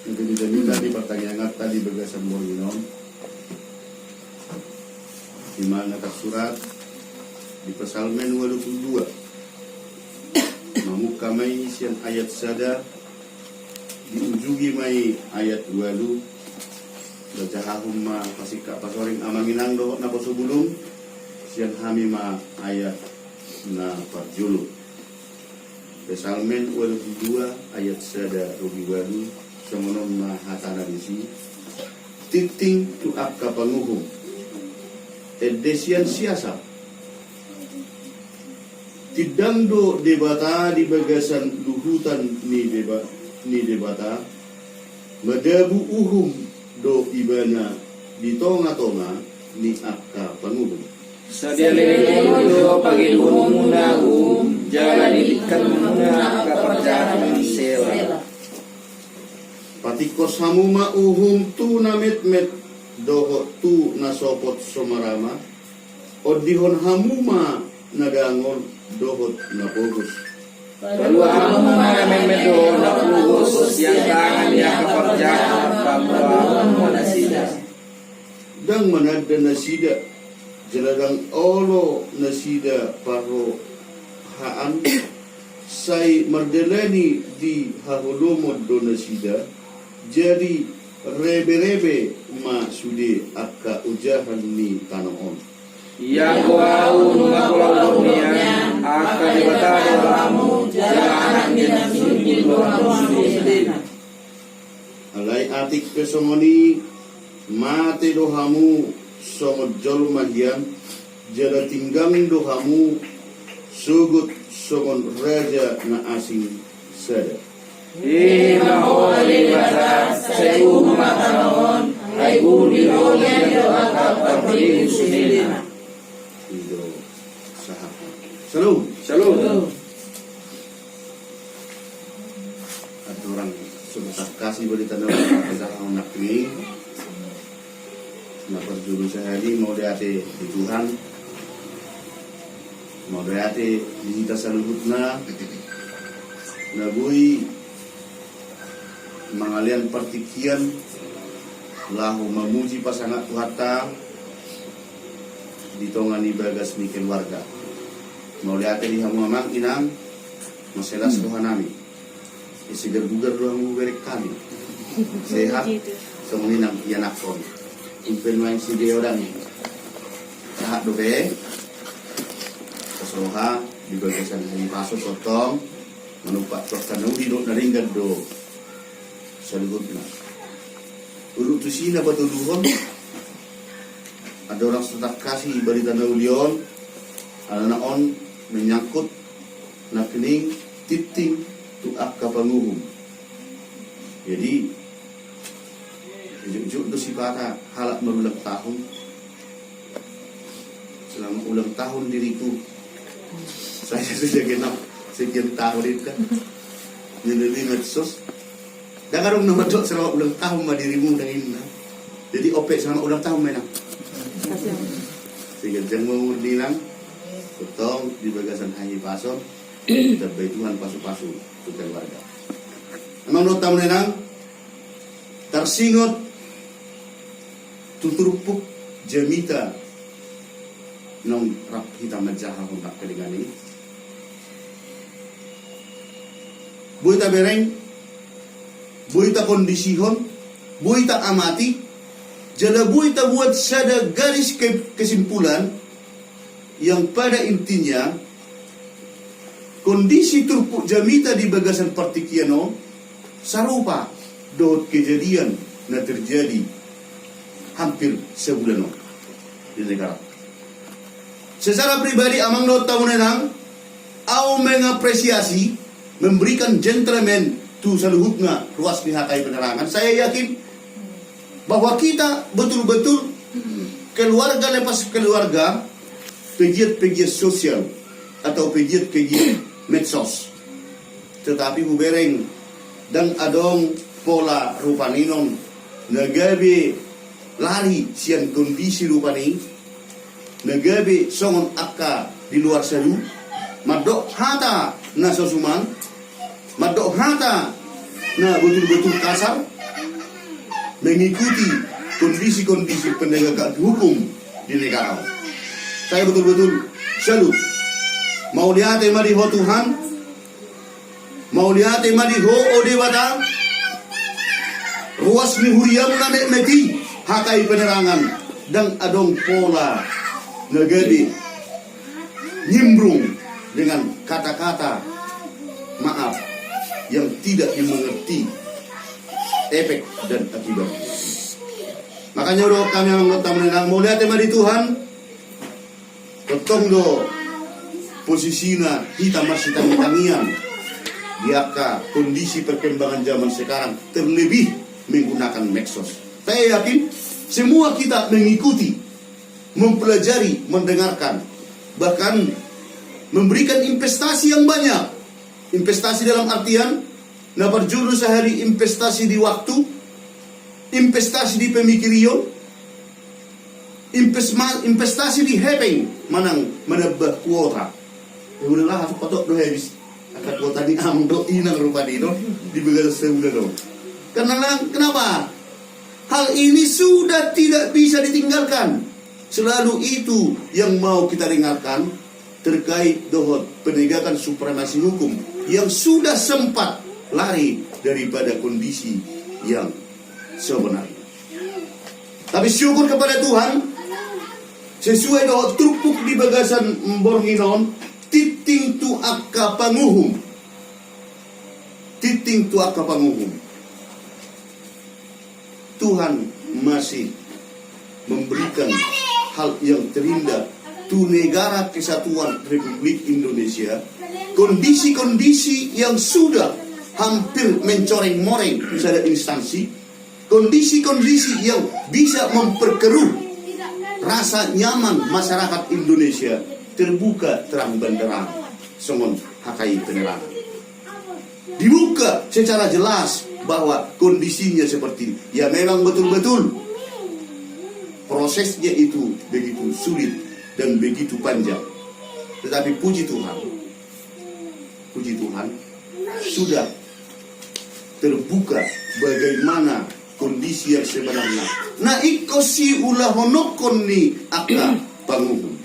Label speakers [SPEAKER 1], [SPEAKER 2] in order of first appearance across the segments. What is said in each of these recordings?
[SPEAKER 1] Nanti kita di pertanyaan tadi bagasan Morinon di mana surat di Psalmen 82 mamuka mai sian ayat sada diujungi mai ayat 2 bacahahum ma pasika pasoring amanginang do na posubulung sian hamima ayat na parjulu Psalmen 82 ayat sada rugi walu semonon ma hatana disi titing tu akka panguhum edesian siasa tidando debata di bagasan luhutan ni debata madabu uhum do ibana di tonga-tonga ni akka panguhum
[SPEAKER 2] Sadele pagi muna jalan ikan muna kaperjalanan sela.
[SPEAKER 1] Patikos hamuma uhum tu namet-met doho tu nasopot somarama odihon hamuma nagangon dohot napogus.
[SPEAKER 2] Lalu hamuma namemedo napogus yang tangan yang kaperjalanan bambuan manasida.
[SPEAKER 1] Dang manada nasida jeladang olo nasida paro haan say mardeleni di hahulomod do nasida jadi rebe-rebe ma sude akka ujahan ni tanoon.
[SPEAKER 2] Yang kau mengakulau dunia akan dibatasi kamu jalan yang sunyi doamu.
[SPEAKER 1] Alai atik pesomoni mate dohamu somod jol magian jada tinggang dohamu sugut somon raja na asing sada.
[SPEAKER 2] Ina holi bata sebu matanon ay budi holi doa kapati sunilina.
[SPEAKER 1] Ido sahabat. Shalom. Ada orang sudah kasih berita nama kesahan anak ini. Nah perjuru sehari mau diate di Tuhan, mau diate di kita saluhutna, nabui mengalian partikian, lahu memuji pasangan Tuhata di tongani bagas mikin warga. Mau diate di hamuamang inang, maselas Tuhanami, isigar-gugar doang berek kami, sehat, semuninang ianakon. Impen main si dia orang sahat dobe keseluruhan di bagasan ini masuk potong menumpak pertanu hidup naringgan do salutna ulu tu sina batu duhon ada orang setak kasih bari tanah ulion ada naon menyangkut nak kening titing tu akka panguhum jadi juk tu sifata halak berulang tahun selama ulang tahun diriku saya sudah genap sekian tahun itu kan jadi medsos dah karung nama dok selama ulang tahun mah dirimu dan ini jadi opek selama ulang tahun menang sehingga jangan mengulang potong di bagasan haji pason terbaik Tuhan pasu-pasu untuk warga emang dok tahu menang tersingot tuturupuk jamita nong rap hitam majaha hondak keligani buita bereng buita kondisihon buita amati jala buita buat sada garis kesimpulan yang pada intinya kondisi turpuk jamita di bagasan partikiano sarupa dot kejadian na terjadi hampir sebulan di negara. Secara pribadi amang do tahunenang au mengapresiasi memberikan gentleman tu saluhutna ruas pihakai penerangan. Saya yakin bahwa kita betul-betul keluarga lepas keluarga pegiat-pegiat sosial atau pegiat-pegiat medsos. Tetapi hubereng dan adong pola rupaninon nagabe lari sian kondisi rupani nagabe songon akka di luar salu madok hata na sosuman madok hata na betul-betul kasar mengikuti kondisi-kondisi penegakan hukum di negara. Saya betul-betul salut. Mau lihat madiho Tuhan, mau lihat madiho ode batang, ruas ni huriam na meti hakai penerangan dan adong pola negeri nyimbrung dengan kata-kata maaf yang tidak dimengerti efek dan akibat. Makanya do kami anggota menenang mau lihat di Tuhan, potong do posisinya kita masih tangian diaka kondisi perkembangan zaman sekarang terlebih menggunakan medsos. Saya yakin semua kita mengikuti, mempelajari, mendengarkan, bahkan memberikan investasi yang banyak. Investasi dalam artian berjudul sehari investasi di waktu, investasi di pemikiran, investasi di hepeng, manang menambah kuota. Ya udahlah, aku patok do habis. Akan kuota di amdo inang rupa dino di begal seudah do. Kenapa? Hal ini sudah tidak bisa ditinggalkan. Selalu itu yang mau kita dengarkan terkait dohot penegakan supremasi hukum yang sudah sempat lari daripada kondisi yang sebenarnya. Tapi syukur kepada Tuhan, sesuai dohot trupuk di bagasan Bornginon, titing tu akka panguhum. Titing tu akka panguhum. Tuhan masih memberikan hal yang terindah tu negara kesatuan Republik Indonesia, kondisi-kondisi yang sudah hampir mencoreng-moreng pada instansi, kondisi-kondisi yang bisa memperkeruh rasa nyaman masyarakat Indonesia terbuka terang benderang songon hakai penerangan. Dibuka secara jelas bahwa kondisinya seperti ya memang betul-betul prosesnya itu begitu sulit dan begitu panjang. Tetapi puji Tuhan sudah terbuka bagaimana kondisi yang sebenarnya. Na ikosi ulah honokon ni aka panguhum.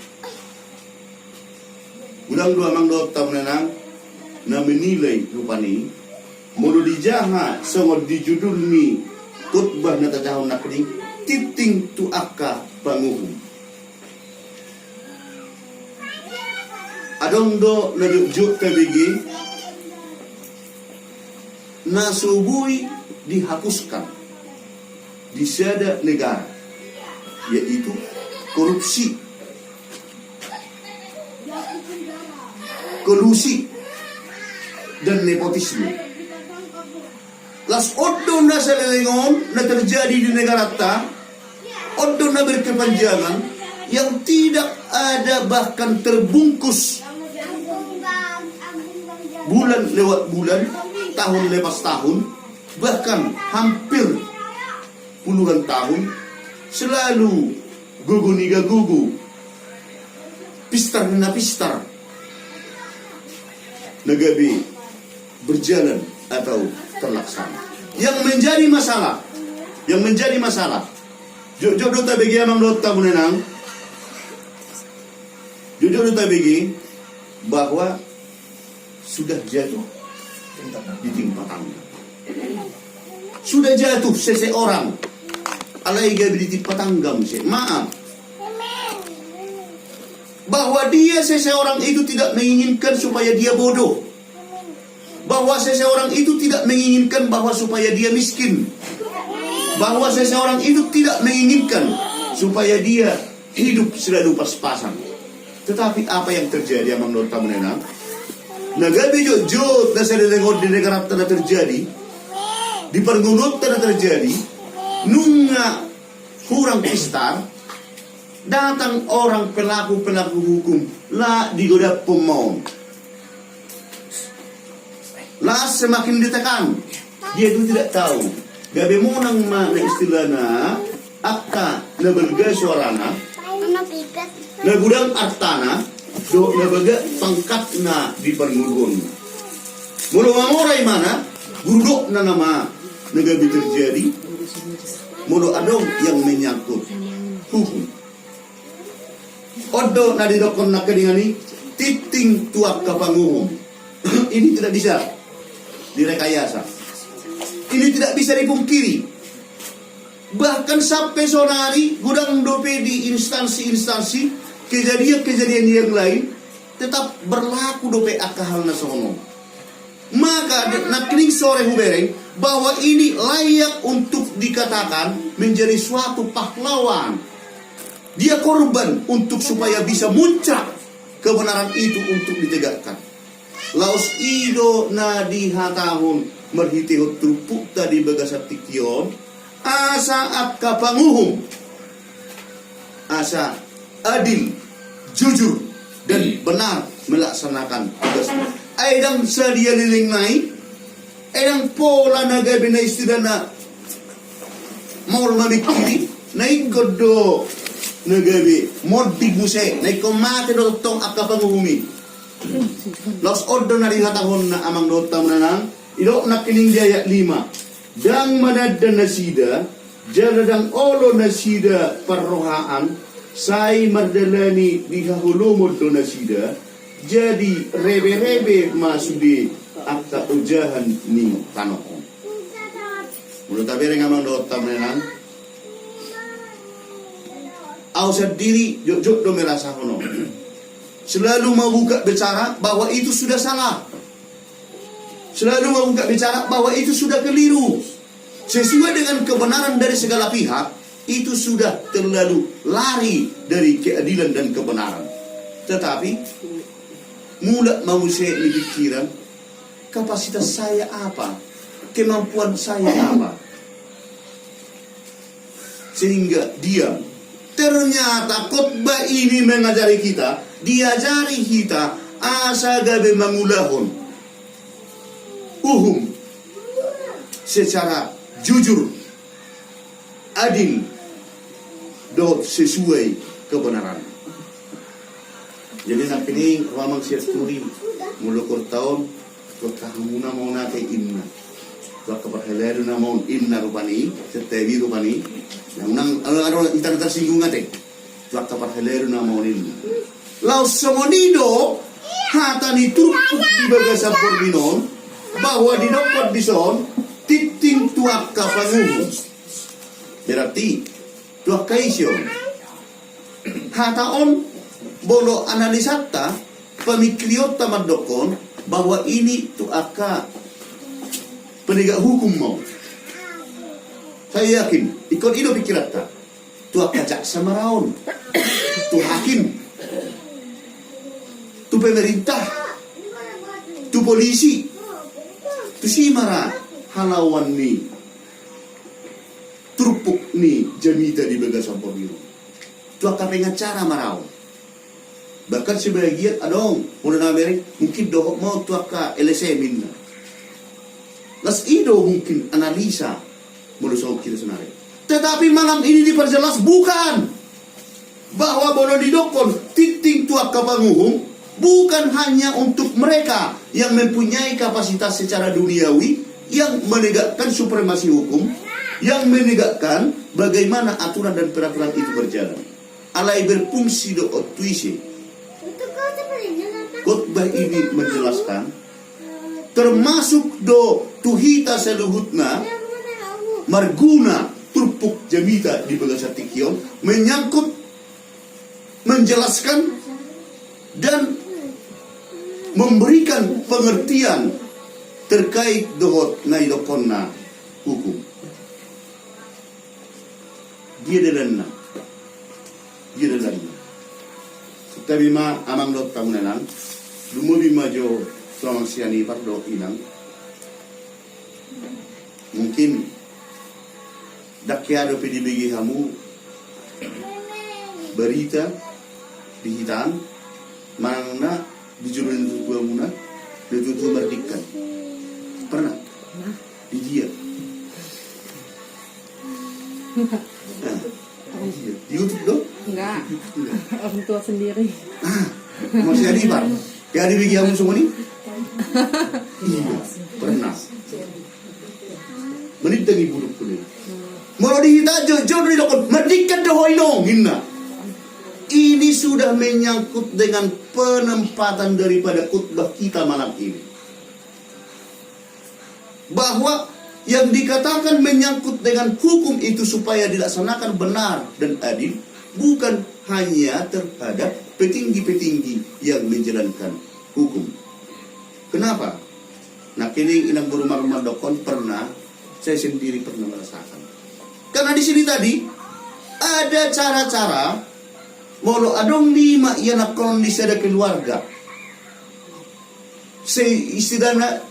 [SPEAKER 1] Ulang dua mang do tamunanang na menilai rupani mulu dijaha songod dijudul mi khutbah na tatahon nakring titing tu aka panguhum. Adong do najuk tabigi nasubui dihapuskan di sada negara, yaitu korupsi, kolusi, dan nepotisme. Las odo na sa lelengon na terjadi di negara ta, odo na berkepanjangan yang tidak ada bahkan terbungkus bulan lewat bulan, tahun lepas tahun, bahkan hampir puluhan tahun selalu gugu niga gugu, pistar nina pistar, nagabi berjalan atau terlaksana. Yang menjadi masalah, jujur dota bagi amang dota munenang, jujur dota bagi bahwa sudah jatuh di timpa tangga. Sudah jatuh seseorang alai gabi di timpa tangga. Maaf, bahwa dia seseorang itu tidak menginginkan supaya dia bodoh, bahwa seseorang itu tidak menginginkan bahwa supaya dia miskin, bahwa seseorang itu tidak menginginkan supaya dia hidup selalu pas-pasan. Tetapi apa yang terjadi amang nota menenang? Nagabi jod na sa lelengod di negara na terjadi, di pergunot na terjadi, nung kurang pistar, datang orang pelaku-pelaku hukum, la digodap pemon. La semakin ditekan, dia itu tidak tahu. Gabi mo nang na istilah na akta na berga suarana, na gudang artana, do na baga pangkat na di pergugon. Mula mamoray mana, gurdok na nama na gabi terjadi, Mulu adong yang menyangkut hukum. Odo nadidokon na keningani titing tuak kapanguhum. Ini tidak bisa direkayasa. Ini tidak bisa dipungkiri. Bahkan sampai sonari gudang dope di instansi-instansi kejadian-kejadian yang lain tetap berlaku dope akahal nasono. Maka nakning sore hubereng bahwa ini layak untuk dikatakan menjadi suatu pahlawan. Dia korban untuk supaya bisa muncak kebenaran itu untuk ditegakkan. Laos ido na dihatahun merhitihut trupuk tadi bagasat tikion asa at kapanguhum asa adil, jujur dan benar melaksanakan tugasnya. Aidang sedia liling naik, aidang pola naga bina istidana maul mamikiri, naik godo naga be modi buse, naik komate do tong akapanguhumi. Los ordo na dihatahon na amang dota menanang, idok nak kining jaya 5. Dang manadda nasida, jaladang olo nasida perrohaan, sai mardalani dihahulumod do nasida, jadi rebe-rebe masudi akta ujahan ni tanokon. Mulut tabere ngamang dota menanang, ausad diri jok do merasa hono. Selalu membuka bicara bahwa itu sudah salah. Selalu membuka bicara bahwa itu sudah keliru. Sesuai dengan kebenaran dari segala pihak, itu sudah terlalu lari dari keadilan dan kebenaran. Tetapi, mula manusia ini pikiran, kapasitas saya apa? Kemampuan saya apa? Sehingga diam. Ternyata khotbah ini mengajari kita, diajari kita asa gabe mangulahon uhum secara jujur, adil, dan sesuai kebenaran. Jadi nak ini ramang siap turi mulukur tahun tuakahamuna mau nate inna tuakaparheleru na mau inna rupani setewi rupani yang nang ada kita tersinggung ate tuakaparheleru na mau inna lau semonido hatani turpuk di bagasa porbinon bahwa di dokot dison titing tuak kapanguhum berarti tuak kaision hataon bolo analisata pemikriot tamadokon bahwa ini tuaka penegak hukum mau. Saya yakin ikon ido pikirata tuaka jaksa maraon tu hakim tu pemerintah tu polisi tu simara halawan ni turpuk ni jamita di bagasa porbiru tuaka pengacara marau. Bahkan sebagian adong mula nameri mungkin dohok mau tuaka LSM minna. Las ido mungkin analisa mula so kita senare. Tetapi malam ini diperjelas bukan bahwa bono didokon titing tuaka panguhum bukan hanya untuk mereka yang mempunyai kapasitas secara duniawi yang menegakkan supremasi hukum, yang menegakkan bagaimana aturan dan peraturan itu berjalan. Alai berfungsi do otuisi. Khotbah ini menjelaskan termasuk do tuhita seluhutna marguna turpuk jamita di bagasa tikion menyangkut menjelaskan dan memberikan pengertian terkait dohot naidokonna hukum. Dia dalanna. Tapi ma amang dot tamunanan lumubi majo tuamang siani pardo inang mungkin dakyado pidibigi hamu berita di hitan mana dijuruin itu gua muna itu merdikan pernah di dia di YouTube dong?
[SPEAKER 3] Enggak, orang tua sendiri.
[SPEAKER 1] Masih ada ibar? Kayak ada bagi kamu semua nih? Iya, pernah. Menit tangi buruk kulit. Mau dihita jodoh didokon medikan dohoinong hinna. Ini sudah menyangkut dengan penempatan daripada khutbah kita malam ini. Bahwa yang dikatakan menyangkut dengan hukum itu supaya dilaksanakan benar dan adil bukan hanya terhadap petinggi-petinggi yang menjalankan hukum. Kenapa? Nah, kini inang berumah-rumah dokon saya sendiri pernah merasakan. Karena di sini tadi ada cara-cara molo adong lima yana kondisi ada keluarga. Istilahnya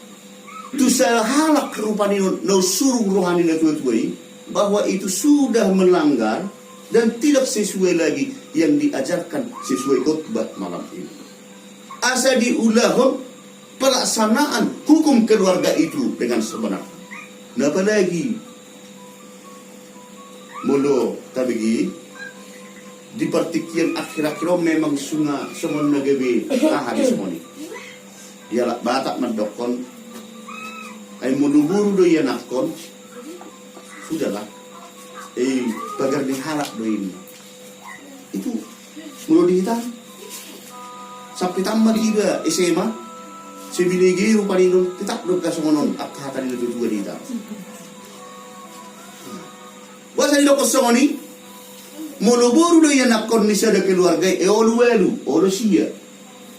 [SPEAKER 1] tu saya halak rupani no suruh rohani na tuai bahwa itu sudah melanggar dan tidak sesuai lagi yang diajarkan sesuai khutbah malam ini. Asa diulahon pelaksanaan hukum keluarga itu dengan sebenar. Nah, apalagi mulu tabigi di partikian akhir-akhir memang semua nagabi tahan semua ni. Dia lah batak mendokon ay mulu-buru do ya nakon sudahlah bagar dihalak do ini itu mulu dihitam sampai tambah juga SMA sebinigi rupani do tetap do kasonon akata di do juga dihitam. Wasa di lokos songoni moloburu do yan nakon ni sa da keluarga olu olu siya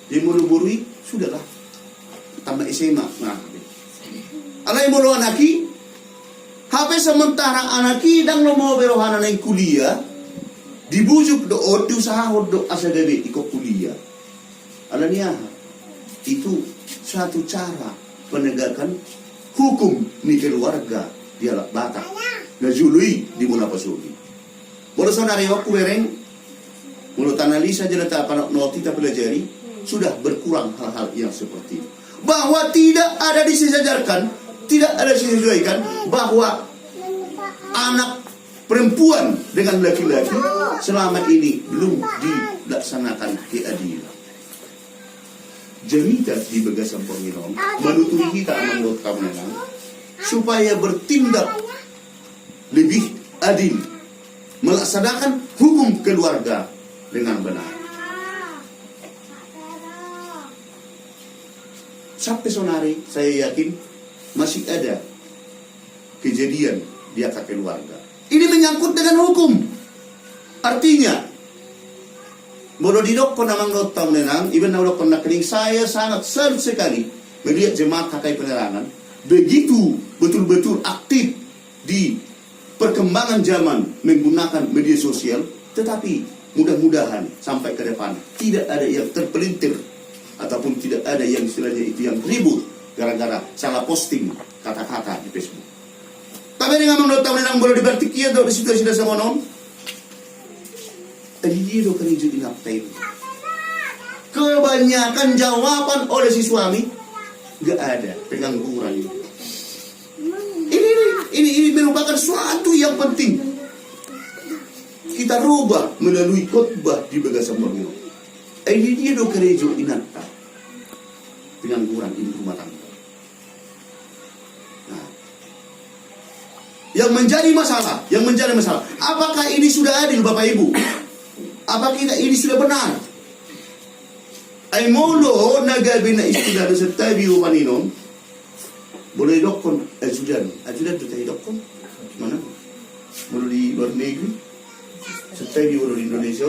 [SPEAKER 1] di moloburu sudahlah tambah SMA nah alay molo anaki hape sementara anaki dang no mo berohana na kuliah dibujuk do odu sahod do asa debe iko kuliah alania itu satu cara penegakan hukum ni keluarga dia Batak na jului di mula pasuli. Mula sonario kuwereng mulut analisa jelata para noti kita pelajari sudah berkurang hal-hal yang seperti itu. Bahwa tidak ada disejajarkan, tidak ada disesuaikan bahwa anak perempuan dengan laki-laki selama ini belum dilaksanakan keadilan. Jamitat di Bagasan Peminom menutupi kita menurut kamu supaya bertindak lebih adil, melaksanakan hukum keluarga dengan benar. Sampai sonari saya yakin masih ada kejadian di akad keluarga. Ini menyangkut dengan hukum. Artinya, bodoh didok ko namang notang nenang, iban na ko nakeling saya sangat salut sekali melihat jemaat Hakai Penerangan begitu betul-betul aktif di perkembangan zaman menggunakan media sosial, tetapi mudah-mudahan sampai ke depan tidak ada yang terpelintir ataupun tidak ada yang istilahnya itu yang ribut gara-gara salah posting kata-kata di Facebook. Tapi dengan menurut tahun yang boleh dibertikia di situasi dasar monon, tadi dia do kerja di naftai. Kebanyakan jawaban oleh si suami gak ada pengangguran itu. Ini merupakan suatu yang penting kita rubah melalui khutbah di Bagasan Peminom. Ini dia do kerja inata pengangguran di rumah tangga. Nah, yang menjadi masalah, apakah ini sudah adil Bapak Ibu? Apakah ini sudah benar? Ay molo nagabi na istilah sa tabi upaninom. Boleh dokon ajudan tu tayo dokon mana? Mulu di luar negeri, setelah di Indonesia,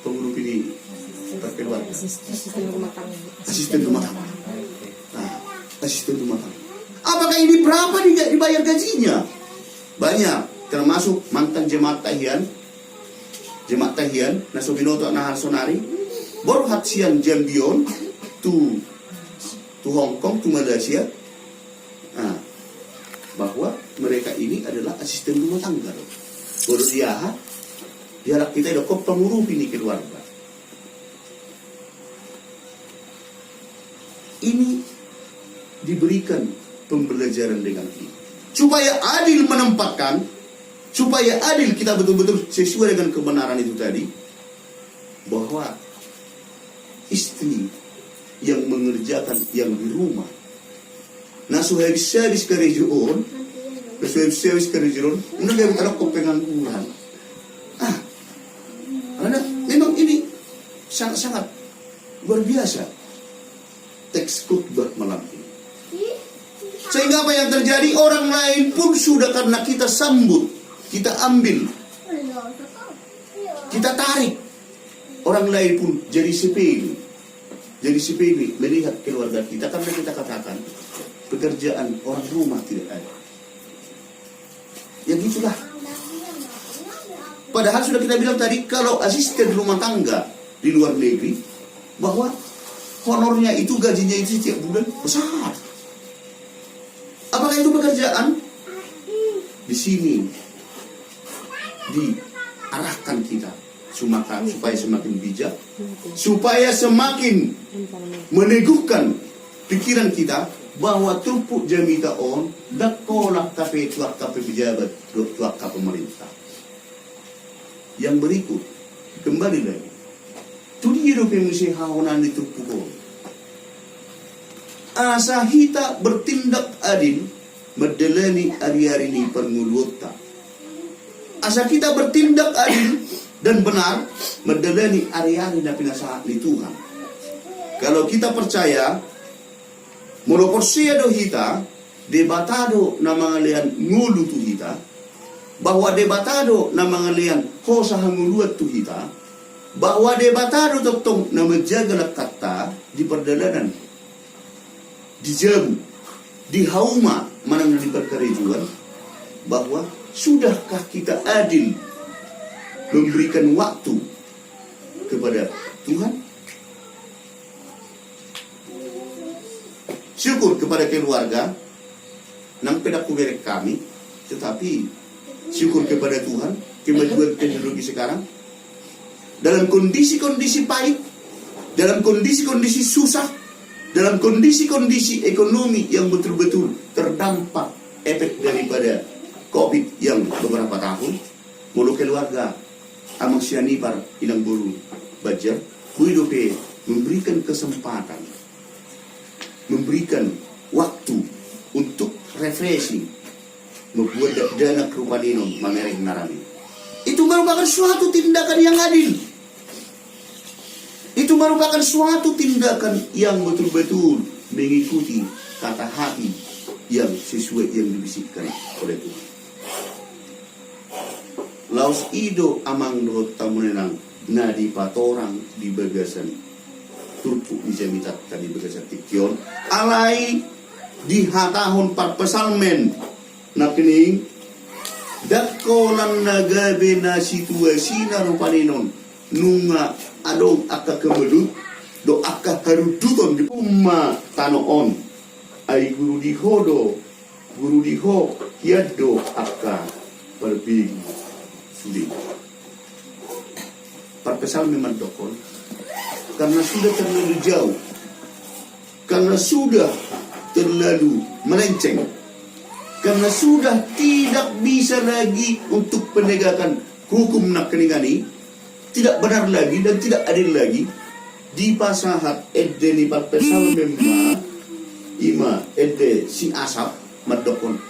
[SPEAKER 1] pengurus ini terkeluar. Asisten rumah tangga. Nah, asisten rumah tangga. Apakah ini berapa dibayar gajinya? Banyak, termasuk mantan jemaat tahian, nasobinoto na harsonari, baru hatsian jambion, tu Hong Kong, tu Malaysia. Nah, bahwa mereka ini adalah asisten rumah tangga. Baru dia kita dokop pengurus ini keluarga. Ini diberikan pembelajaran dengan ini supaya adil menempatkan, supaya adil kita betul-betul sesuai dengan kebenaran itu tadi, bahwa istri yang mengerjakan yang di rumah nasuhabis-habis kerejaan Sesuai kerjaan, ini dia bicara kok pengangguran. Karena memang ini sangat-sangat luar biasa teks khutbah malam ini. Sehingga apa yang terjadi, orang lain pun sudah karena kita sambut, kita ambil, kita tarik, orang lain pun jadi sepele. Jadi sepele melihat keluarga kita karena kita katakan pekerjaan orang rumah tidak ada. Ya gitulah. Padahal sudah kita bilang tadi, kalau asisten rumah tangga di luar negeri, bahwa honornya itu, gajinya itu setiap bulan besar. Apakah itu pekerjaan? Di sini diarahkan kita supaya semakin bijak, supaya semakin meneguhkan pikiran kita bahwa trupuk jamita on dakolak kape tuak kape pejabat tuak kape pemerintah. Yang berikut kembali lagi tu dia dope mesti haonan di trupuk on. Asa hita bertindak adil medelani ari-ari ni pengulutta. Asa kita bertindak adil dan benar medelani ari-ari na pinasahat ni Tuhan. Kalau kita percaya moroporsia do hita debatado na mga lian ngulu tu hita, bahwa debatado na mga lian hosa hanguluat tu hita, bahwa debatado totong na menjaga kata di perdalanan, di jabu, di hauma manang di perkerejuan, bahwa sudahkah kita adil memberikan waktu kepada Tuhan? Syukur kepada keluarga nang pedakuberek kami, tetapi syukur kepada Tuhan kemajuan teknologi sekarang dalam kondisi-kondisi pahit, dalam kondisi-kondisi susah, dalam kondisi-kondisi ekonomi yang betul-betul terdampak efek daripada COVID yang beberapa tahun, mulu keluarga amang sianipar ilang bulu bajar, kuidope memberikan kesempatan, memberikan waktu untuk refreshing, membuat dana kerupaninon mamereng narami. Itu merupakan suatu tindakan yang adil. Itu merupakan suatu tindakan yang betul-betul mengikuti kata hati yang sesuai yang dibisikkan oleh Tuhan. Laos ido amang dohot tamunenang na di patorang di bagasan turpu di jamitat tadi bagasan tikyon alai di hatahon parpesalmen na pining dakolan nagabe na situasi na rupaninon nunga adong akka kemelut do akka haruduton di umma tanoon ay guru diho hiado akka berbing sulit parpesal memang dokon karena sudah terlalu jauh, karena sudah terlalu melenceng, karena sudah tidak bisa lagi untuk penegakan hukum nak keningani, tidak benar lagi dan tidak adil lagi di pasahat edde ni parpesal memang ima edde si asap madokon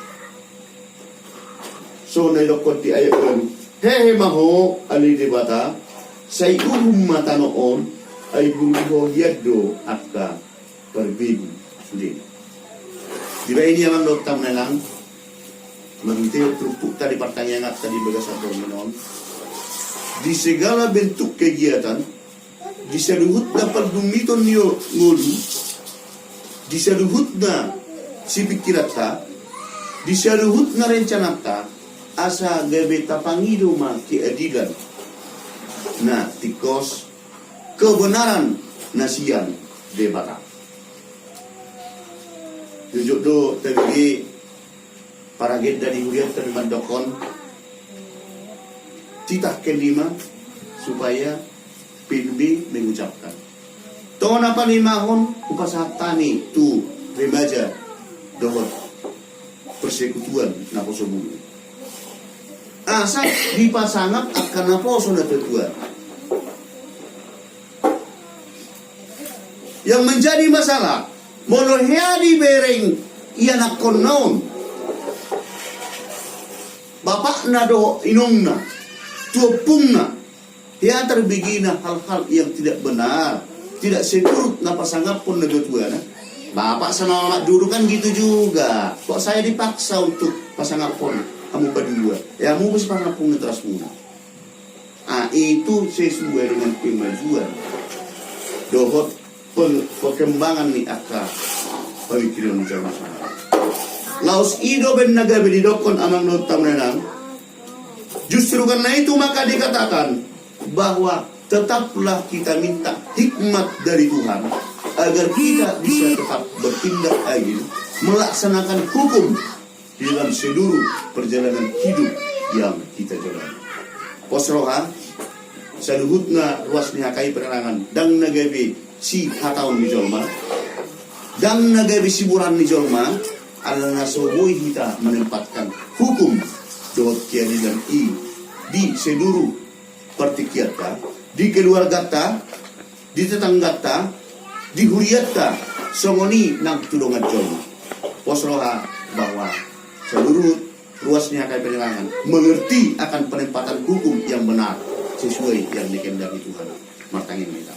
[SPEAKER 1] so na dokon ti ayon hehe maho ali debata say mata noon ay guru yaddo akka perbigu sulit. Di ba ini yang doktam na lang mentil trupuk tadi pertanyaan tadi bagasan menon di segala bentuk kegiatan di seluhut na pagdumiton niyo ngulu di seluhut na si pikirata di seluhut na rencanata asa gabe tapangido ma keadilan na tikos kebenaran nasian debata. Tujuk do tadi para ged dari huriat terima dokon titah kelima supaya PNB mengucapkan tahun apa limahon upasatani tu remaja dohot persekutuan naposo bumi asa dipasangap akan naposo na tetuan. Yang menjadi masalah molohia di bereng ia nak konon bapak na do inong na, tuapung na, ya terbigina hal-hal yang tidak benar, tidak seturut na pasangap pun nagatuan na. Bapak sama mak dulu kan gitu juga. Kok saya dipaksa untuk pasangap pun kamu berdua, ya mau bisa pasangap pun ngetras muna. Itu sesuai dengan kemajuan dohot perkembangan ni akal pemikiran masyarakat. Laos ido ben naga bedidokon amang nota menenang. Justru karena itu maka dikatakan bahwa tetaplah kita minta hikmat dari Tuhan agar kita bisa tetap bertindak adil, melaksanakan hukum di dalam seluruh perjalanan hidup yang kita jalani. Posroha saluhutna ruasnya kai penerangan dang nagabe si hataun ni jolma, dang nagabe si buran ni jolma, adalah nasoboi kita menempatkan hukum dohot kiani dan di seluruh partikiata, di keluarga ta, di tetangga ta, di huriat ta, songoni nang tudongan jolma. Posroha bahwa seluruh ruasnya kai penerangan mengerti akan penempatan hukum yang benar sesuai yang dikehendaki Tuhan. Martangin kita.